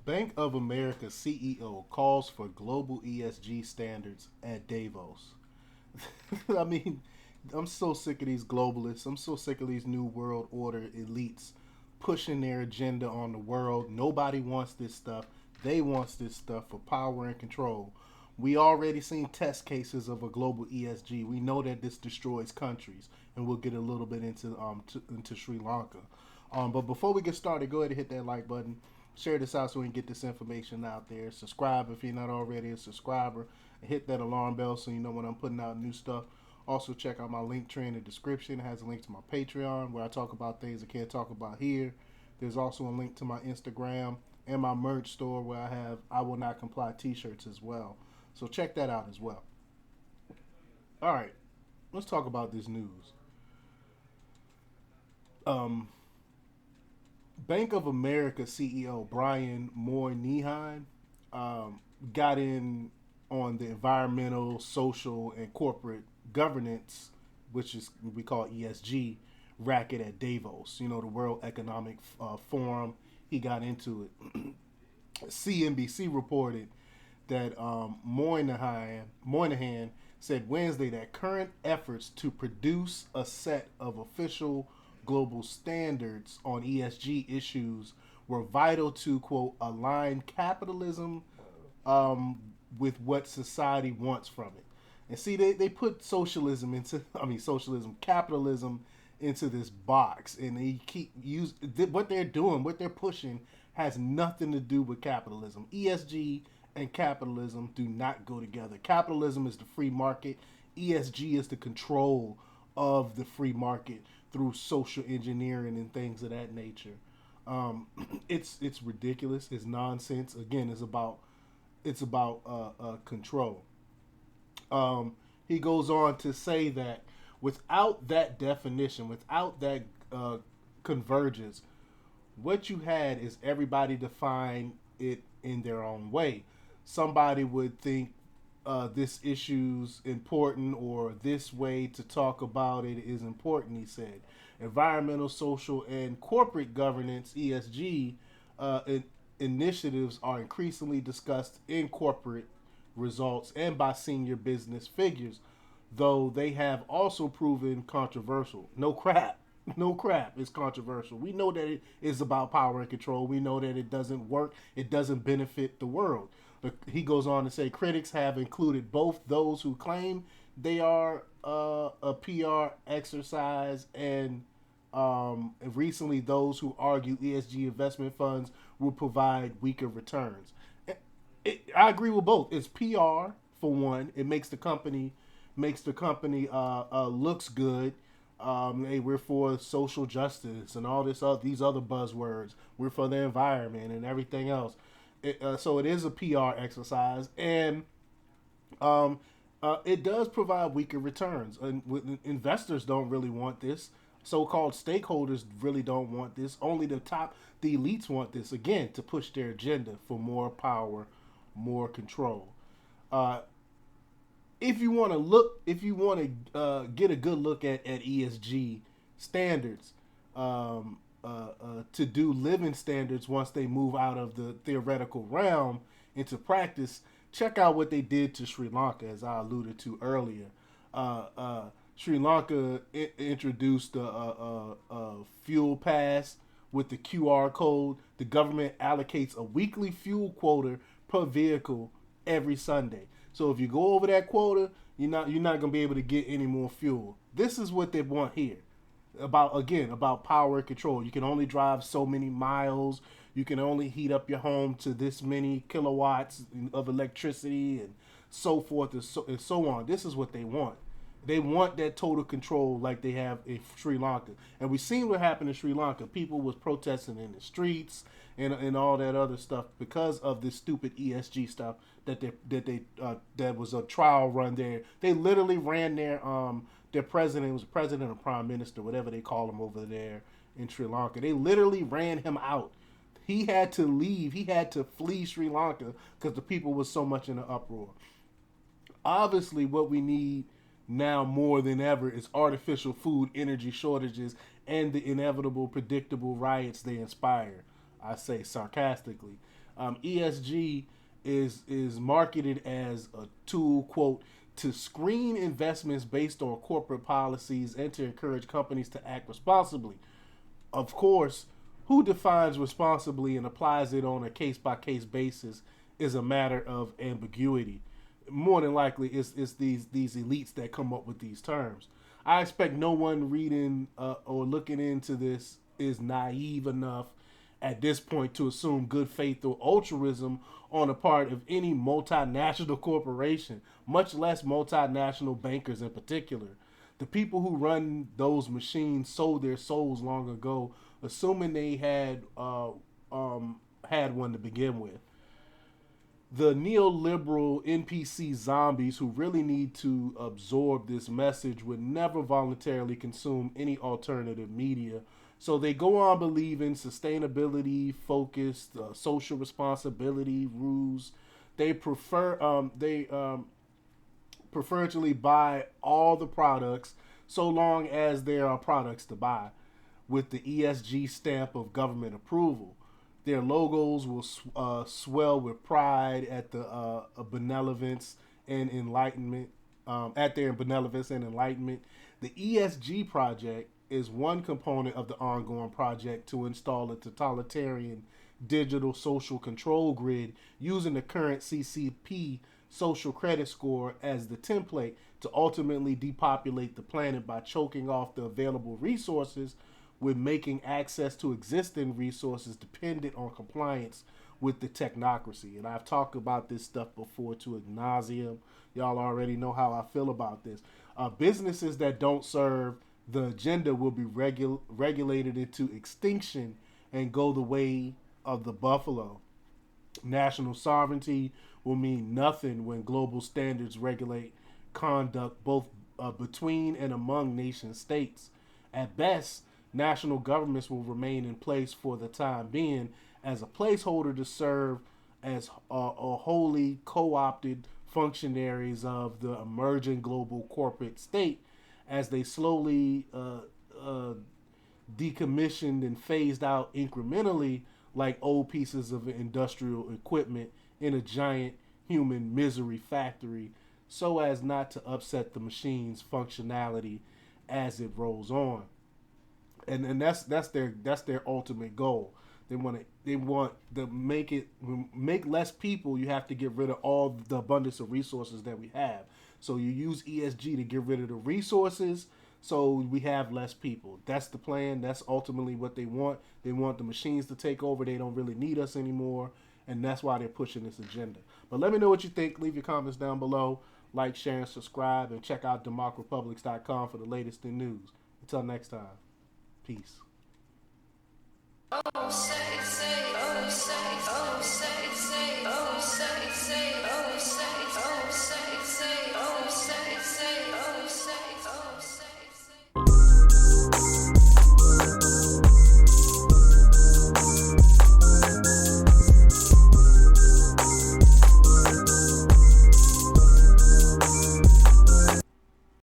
Bank of America CEO calls for global ESG standards at Davos. I mean, I'm so sick of these globalists. I'm so sick of these new world order elites pushing their agenda on the world. Nobody wants this stuff. They wants this stuff for power and control. We already seen test cases of a global ESG. We know that this destroys countries, and we'll get a little bit into Sri Lanka. But before we get started, go ahead and hit that like button. Share this out so we can get this information out there. Subscribe if you're not already a subscriber. And hit that alarm bell so you know when I'm putting out new stuff. Also, check out my link tree in the description. It has a link to my Patreon where I talk about things I can't talk about here. There's also a link to my Instagram and my merch store where I have I Will Not Comply t-shirts as well. So check that out as well. All right, let's talk about this news. Um, Bank of America CEO Brian Moynihan got in on the environmental, social, and corporate governance, which is we call ESG, racket at Davos. You know, the World Economic Forum. He got into it. CNBC reported that Moynihan said Wednesday that current efforts to produce a set of official global standards on ESG issues were vital to, quote, align capitalism with what society wants from it. And see, they put socialism, capitalism into this box, and they keep use what they're doing, what they're pushing has nothing to do with capitalism. ESG and capitalism do not go together. Capitalism is the free market. ESG is the control of the free market through social engineering and things of that nature. Um, it's ridiculous. It's nonsense. Again, it's about control. He goes on to say that without that definition, without that convergence, what you had is everybody define it in their own way. Somebody would think this issue's important or this way to talk about it is important, he said. Environmental, social, and corporate governance, ESG, initiatives are increasingly discussed in corporate results and by senior business figures, though they have also proven controversial. No crap. No crap. It's controversial. We know that it is about power and control. We know that it doesn't work. It doesn't benefit the world. But he goes on to say critics have included both those who claim they are a PR exercise and recently those who argue ESG investment funds will provide weaker returns. I agree with both. It's PR for one. It makes the company looks good. Hey, we're for social justice and all these other buzzwords. We're for the environment and everything else. So it is a PR exercise, and it does provide weaker returns. And investors don't really want this. So-called stakeholders really don't want this. Only the elites want this again to push their agenda for more power, more control. Uh, if you want to get a good look at ESG standards, to do living standards once they move out of the theoretical realm into practice, check out what they did to Sri Lanka, as I alluded to earlier. Uh, uh, Sri Lanka introduced a fuel pass with the QR code. The government allocates a weekly fuel quota per vehicle every Sunday. So if you go over that quota, you're not gonna be able to get any more fuel. This is what they want here. About power and control. You can only drive so many miles. You can only heat up your home to this many kilowatts of electricity and so forth and so on. This is what they want. They want that total control like they have in Sri Lanka. And we've seen what happened in Sri Lanka. People was protesting in the streets and all that other stuff because of this stupid ESG stuff that was a trial run there. They literally ran their president, was president or prime minister, whatever they call him over there in Sri Lanka. They literally ran him out. He had to leave. He had to flee Sri Lanka because the people was so much in an uproar. Obviously, what we need now more than ever is artificial food energy shortages and the inevitable predictable riots they inspire. I say sarcastically. ESG is marketed as a tool, quote, to screen investments based on corporate policies and to encourage companies to act responsibly. Of course, who defines responsibly and applies it on a case by case basis is a matter of ambiguity. More than likely, it's these elites that come up with these terms. I expect no one reading or looking into this is naive enough at this point to assume good faith or altruism on the part of any multinational corporation, much less multinational bankers in particular. The people who run those machines sold their souls long ago, assuming they had one to begin with. The neoliberal NPC zombies who really need to absorb this message would never voluntarily consume any alternative media. So they go on believing sustainability focused, social responsibility rules. They preferentially buy all the products so long as there are products to buy with the ESG stamp of government approval. Their logos will swell with pride at the benevolence and enlightenment. At their benevolence and enlightenment, the ESG project is one component of the ongoing project to install a totalitarian digital social control grid using the current CCP social credit score as the template to ultimately depopulate the planet by choking off the available resources with making access to existing resources dependent on compliance with the technocracy. And I've talked about this stuff before to ad nauseum. Y'all already know how I feel about this. Businesses that don't serve the agenda will be regulated into extinction and go the way of the buffalo. National sovereignty will mean nothing when global standards regulate conduct both between and among nation states. At best, national governments will remain in place for the time being as a placeholder to serve as a wholly co-opted functionaries of the emerging global corporate state as they slowly decommissioned and phased out incrementally like old pieces of industrial equipment in a giant human misery factory so as not to upset the machine's functionality as it rolls on. And that's their ultimate goal. They want to make less people. You have to get rid of all the abundance of resources that we have. So you use ESG to get rid of the resources so we have less people. That's the plan. That's ultimately what they want. They want the machines to take over. They don't really need us anymore. And that's why they're pushing this agenda. But let me know what you think. Leave your comments down below. Like, share, and subscribe. And check out democrepublics.com for the latest in news. Until next time. Peace. Oh, say, oh, say, oh, say.